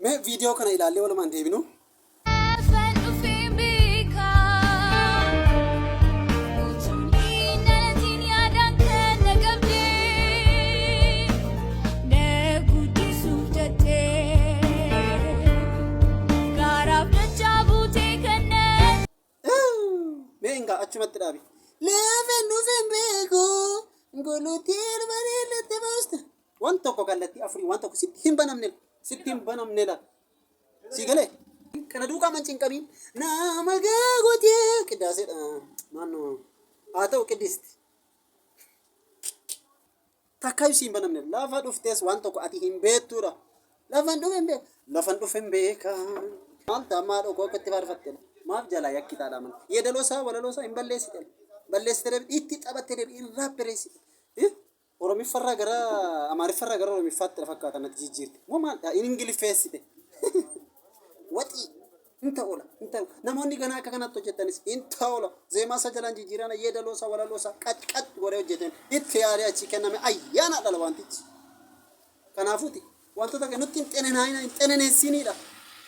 Mee viidiyoo kana ilaallee walumaan deebinu. Mee ingaa achumatti dhaabi. Lafan dhufeen beeku golutiin bareedatti baaste. Waan tokko kallattii afurii waan tokko sitti hin banamne la. Si galee kana duukaa mancin qabiin nama gaagotee qidaaseedha. Naannoo haa ta'u qiddisti. Takka ibsi hin banamne lafa dhuftees waan tokko ati hin beektuudha. Lafan dhufeen beeka. Maal tamaa dhokoo akkatti faarfattedha. Maaf jalaa yakkitaadha man. Yeedaloosaa walaloosaa hin balleessite. Balleessite itti taphatte irraa bereessite. Oromiffarraa gara Amaariffarraa gara Oromiffaatti lafa fakkaatan natti jijjiirte. Moo maal in Ingiliffeessite. Waxii hin ta'uudha. Namoonni ganaa akka kanatti hojjetanis hin ta'uudha. Zeemaa isa jalaan jijjiirana yeedaloosaa walaloosaa qaqqat godhee hojjetan itti yaadee achii kenname ayyaana dhala wantichi. Kanaafuuti wantoota nutti hin xeneneessiniidha.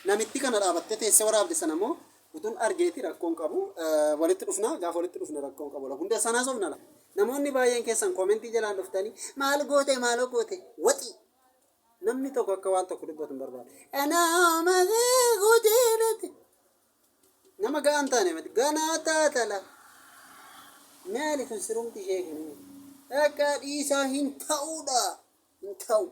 Namitti kana dhaabattee teessee waraabde sana immoo utuun argeeti rakkoon qabu walitti dhufna gaafa walitti dhufne rakkoon qabu la hunda sanaa sobna la namoonni baay'een keessan koomentii jalaan dhuftanii maal goote waxi namni tokko akka waan tokko dubbatu hin barbaadu nama goote nama ga'an taane mati ganaa taatala maali kun sirumti sheekni akka dhiisaa hin ta'uudha hin ta'u